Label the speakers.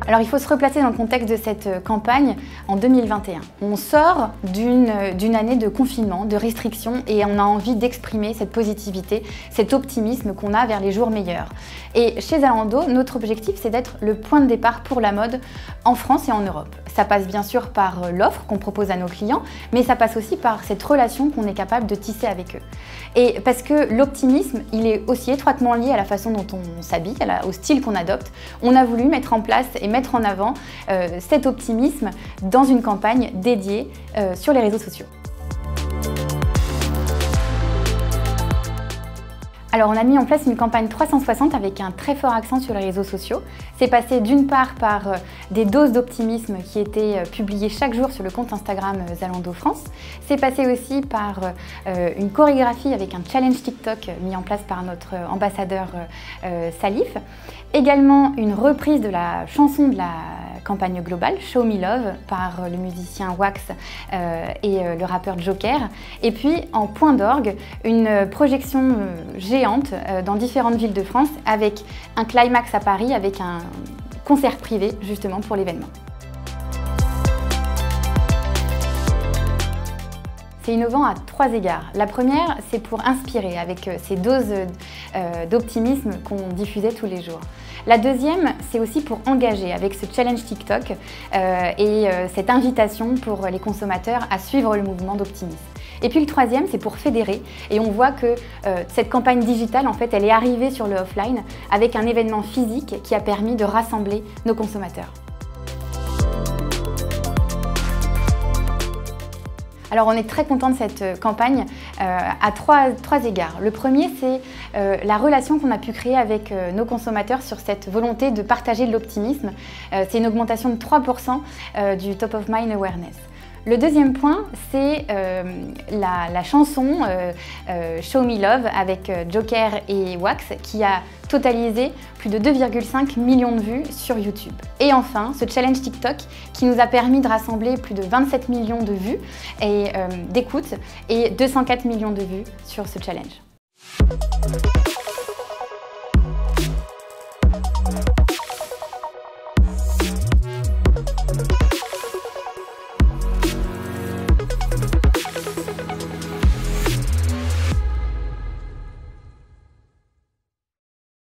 Speaker 1: Alors il faut se replacer dans le contexte de cette campagne en 2021. On sort d'une année de confinement, de restrictions et on a envie d'exprimer cette positivité, cet optimisme qu'on a vers les jours meilleurs. Et chez Zalando, notre objectif c'est d'être le point de départ pour la mode en France et en Europe. Ça passe bien sûr par l'offre qu'on propose à nos clients, mais ça passe aussi par cette relation qu'on est capable de tisser avec eux. Et parce que l'optimisme, il est aussi étroitement lié à la façon dont on s'habille, au style qu'on adopte, on a voulu mettre en place et mettre en avant cet optimisme dans une campagne dédiée sur les réseaux sociaux. Alors on a mis en place une campagne 360 avec un très fort accent sur les réseaux sociaux. C'est passé d'une part par des doses d'optimisme qui étaient publiées chaque jour sur le compte Instagram Zalando France. C'est passé aussi par une chorégraphie avec un challenge TikTok mis en place par notre ambassadeur Salif. Également une reprise de la chanson de la campagne globale, Show Me Love, par le musicien Wax et le rappeur Joker. Et puis en point d'orgue, une projection géante dans différentes villes de France avec un climax à Paris avec un concert privé justement pour l'événement. C'est innovant à 3 égards. La première, c'est pour inspirer avec ces doses d'optimisme qu'on diffusait tous les jours. La deuxième, c'est aussi pour engager avec ce challenge TikTok et cette invitation pour les consommateurs à suivre le mouvement d'optimisme. Et puis le troisième, c'est pour fédérer et on voit que cette campagne digitale, en fait, elle est arrivée sur le offline avec un événement physique qui a permis de rassembler nos consommateurs. Alors on est très content de cette campagne à trois égards. Le premier, c'est la relation qu'on a pu créer avec nos consommateurs sur cette volonté de partager de l'optimisme. C'est une augmentation de 3% du Top of Mind Awareness. Le deuxième point, c'est la chanson Show Me Love avec Joker et Wax qui a totalisé plus de 2,5 millions de vues sur YouTube. Et enfin, ce challenge TikTok qui nous a permis de rassembler plus de 27 millions de vues et d'écoutes et 204 millions de vues sur ce challenge.